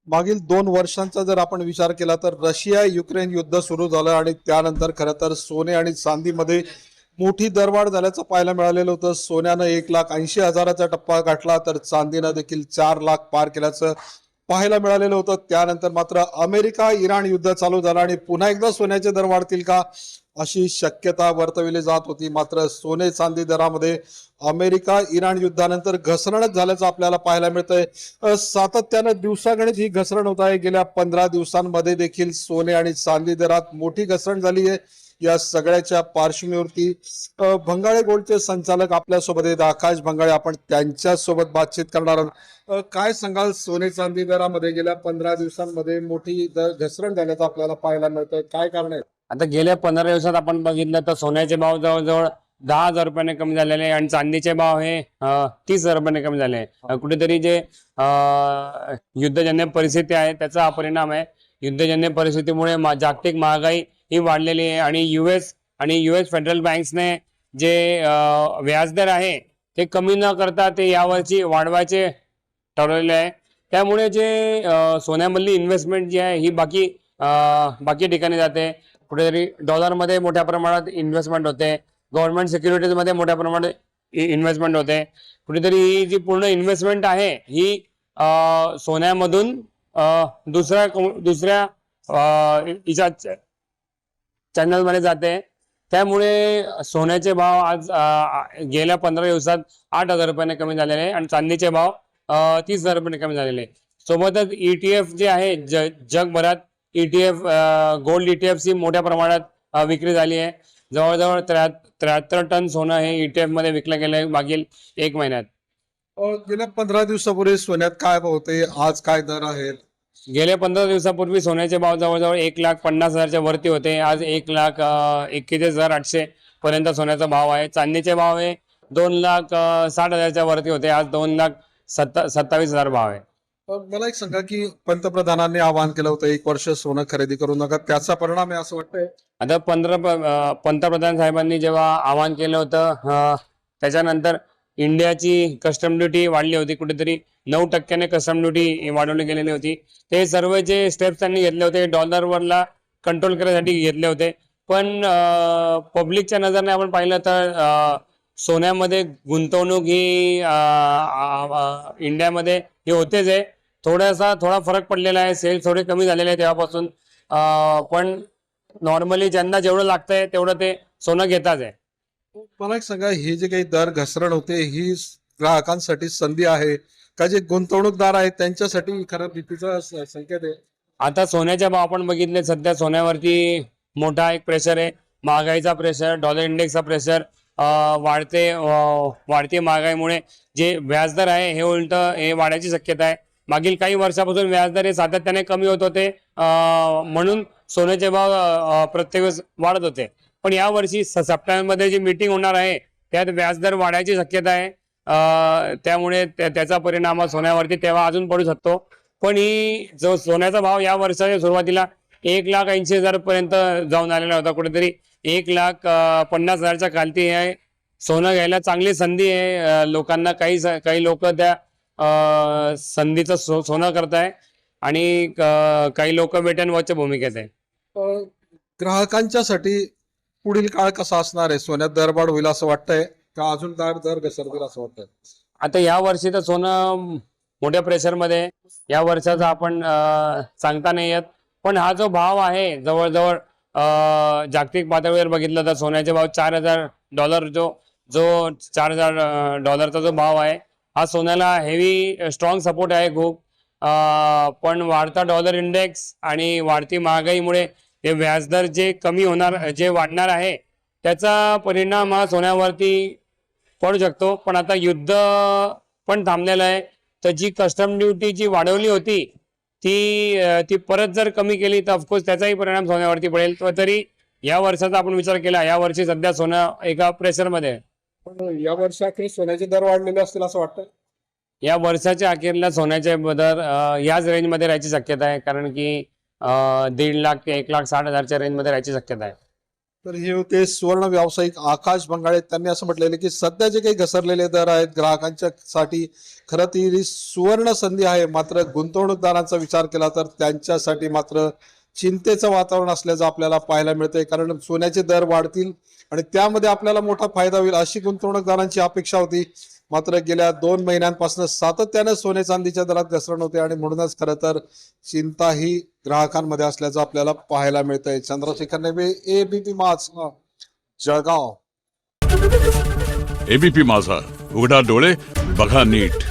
मागील 2 वर्षांचा जर आपण विचार केला तर रशिया युक्रेन युद्ध सुरू झालं आणि त्यानंतर खरं तर सोने आणि चांदीमध्ये मोठी दरवाढ झाल्याचं पाहायला मिळालेलं होतं. सोन्यानं 1,80,000चा टप्पा गाठला तर चांदीनं देखील 4 लाख पार केल्याचं पाहायला मिळालेलं होतं. त्यानंतर मात्र अमेरिका इराण युद्ध चालू झालं आणि पुन्हा एकदा सोन्याचे दर वाढतील का अशी शक्यता वर्तविली जात होती. मात्र सोने चांदी दरामध्ये अमेरिका इराण युद्धानंतर घसरणच झाल्याचं आपल्याला पाहायला मिळतंय. सातत्यानं दिवसागणिक ही घसरण होत आहे. गेल्या 15 दिवसांमध्ये देखील सोने आणि चांदी दरात मोठी घसरण झाली आहे. या सगळ्याच्या पार्श्वभूमीवरती भंगाळे गोल्डचे संचालक आपल्यासोबत आहेत, आकाश भंगाळे. आपण त्यांच्या सोबत बातचीत करणार आहोत. काय सांगाल, सोने चांदी दरामध्ये गेल्या 15 दिवसांमध्ये मोठी घसरण झाल्याचं आपल्याला पाहायला मिळतंय, काय कारण आहे? आता गेल्या 15 दिवसात आपण बघितलं तर सोन्याचे भाव जवळजवळ 10,000 रुपयाने कमी झालेले आहे आणि चांदीचे भाव हे 30,000 रुपयाने कमी झाले आहे. कुठेतरी जे युद्धजन्य परिस्थिती आहे त्याचा हा परिणाम आहे. युद्धजन्य परिस्थितीमुळे जागतिक महागाई ही वाढलेली आहे आणि यूएस फेडरल बँक्सने जे व्याजदर आहे ते कमी न करता ते यावर्षी वाढवायचे ठरवलेले आहे. त्यामुळे जे सोन्यामधली इन्व्हेस्टमेंट जी आहे ही बाकी ठिकाणी जाते. कुठेतरी डॉलरमध्ये मोठ्या प्रमाणात इन्व्हेस्टमेंट होते, गव्हर्नमेंट सिक्युरिटीजमध्ये मोठ्या प्रमाणात इन्व्हेस्टमेंट होते. कुठेतरी ही जी पूर्ण इन्व्हेस्टमेंट आहे ही सोन्यामधून दुसऱ्या चॅनलमध्ये जाते. त्यामुळे सोन्याचे भाव आज गेल्या 15 दिवसात 8,000 रुपयाने कमी झालेले आहे आणि चांदीचे भाव 30,000 रुपयाने कमी झालेले आहे. सोबतच ETF जे आहे जगभरात ETF गोल्ड ETF ची मोठ्या प्रमाणात विक्री झाली आहे. जवळजवळ 73 टन सोनं हे ETF मध्ये विकलं गेलं आहे मागील 1 महिन्यात. गेल्या 15 दिवसापूर्वी सोन्यात काय भाव होते, आज काय दर आहेत? गेल्या 15 दिवसापूर्वी सोन्याचे भाव जवळजवळ 1,50,000च्या वरती होते. आज 1,41,800 पर्यंत सोन्याचा भाव आहे. चांदीचे भाव हे 2,60,000च्या वरती होते. आज 2,27,000 भाव आहे. मला एक सांगा की पंतप्रधानांनी आवाहन केलं होतं 1 वर्ष सोनं खरेदी करू नका, त्याचा परिणाम आहे असं वाटतंय? आता पंतप्रधान साहेबांनी जेव्हा आवाहन केलं होतं त्याच्यानंतर इंडियाची कस्टम ड्युटी वाढली होती. कुठेतरी 9% कस्टम ड्युटी वाढवली गेलेली होती. ते सर्व जे स्टेप्स त्यांनी घेतले होते डॉलरवरला कंट्रोल करण्यासाठी घेतले होते. पण पब्लिकच्या नजरेने आपण पाहिलं तर सोन्यामध्ये गुंतवणूक ही इंडियामध्ये हे होतेच आहे. थोडा फरक पडलेला आहे. सेल्स थोडे कमी झालेले आहे तेव्हापासून. पण नॉर्मली ज्यांना जेवढं लागतंय तेवढं ते सोनं घेताच आहे. मला एक सांगा, हे जे काही दर घसरण होते ही ग्राहकांसाठी संधी आहे का, जे गुंतवणूकदार आहेत त्यांच्यासाठी खरं भीतीचा संकेत आहे? आता सोन्याच्या भाव आपण बघितले, सध्या सोन्यावरती मोठा एक प्रेशर आहे. महागाईचा प्रेशर, डॉलर इंडेक्सचा प्रेशर, वाढती महागाईमुळे जे व्याजदर आहे हे उलट हे वाढायची शक्यता आहे. मागील काही वर्षापासून व्याजदर हे सातत्याने कमी होत होते, म्हणून सोन्याचे भाव प्रत्येक वेळेस वाढत होते. पण यावर्षी सप्टेंबरमध्ये जी मीटिंग होणार आहे त्यात व्याजदर वाढायची शक्यता आहे. त्यामुळे त्याचा परिणाम सोन्यावरती तेव्हा अजून पडू शकतो. पण ही जो सोन्याचा भाव या वर्षाच्या सुरुवातीला 1,80,000 पर्यंत जाऊन आलेला होता. कुठेतरी 1,50,000च्या खालती आहे. सोनं घ्यायला चांगली संधी आहे लोकांना. काही लोक त्या संधीचं सोनं करताय आणि काही लोक वेट अँड वॉचच्या भूमिकेत आहे. ग्राहकांच्यासाठी पुढील काळ कसा असणार आहे? सोन्यात दरवाढ होईल असं वाटतंय का अजून दर घसरतील असं वाटतंय? आता या वर्षी तर सोनं मोठ्या प्रेशरमध्ये, या वर्षाचा आपण सांगता नाही येत. पण हा जो भाव आहे जवळजवळ जागतिक पातळीवर बघितलं तर सोन्याचे भाव $4,000 जो $4,000चा जो भाव आहे हा सोन्याला हेवी स्ट्रॉंग सपोर्ट आहे खूप. पण वाढता डॉलर इंडेक्स आणि वाढती महागाईमुळे ते व्याजदर जे वाढणार आहे त्याचा परिणाम हा सोन्यावरती पडू शकतो. पण आता युद्ध पण थांबलेलं आहे, तर जी कस्टम ड्युटी जी वाढवली होती ती परत जर कमी केली तर ऑफकोर्स त्याचाही परिणाम सोन्यावरती पडेल. तरी या वर्षाचा आपण विचार केला, या वर्षी सध्या सोनं एका प्रेशरमध्ये आहे. पण या वर्षाखेर सोन्याचे दर वाढलेले असतील असं वाटतं? या वर्षाच्या अखेरला सोन्याचे दर याच रेंजमध्ये राहायची शक्यता आहे. कारण की 1,50,000 ते 1,60,000च्या रेंजमध्ये राहायची शक्यता आहे. तर हे होते सुवर्ण व्यावसायिक आकाश बंगाळे. त्यांनी असं म्हटलेलं की सध्या जे काही घसरलेले दर आहेत ग्राहकांच्या साठी खरं ती ही सुवर्ण संधी आहे, मात्र गुंतवणूकदारांचा विचार केला तर त्यांच्यासाठी मात्र चिंतेचं वातावरण असल्याचं आपल्याला पाहायला मिळतंय. कारण सोन्याचे दर वाढतील आणि त्यामध्ये आपल्याला मोठा फायदा होईल अशी गुंतवणूकदारांची अपेक्षा होती. मात्र गेल्या 2 महिन्यांपासून सातत्यानं सोने चांदीच्या दरात घसरण होते आणि म्हणूनच खरं तर चिंता ही ग्राहकांमध्ये असल्याचं आपल्याला पाहायला मिळतंय. चंद्रशेखर नेबे, एबीपी माझा, जळगाव. एबीपी माझा, उघडा डोळे बघा नीट.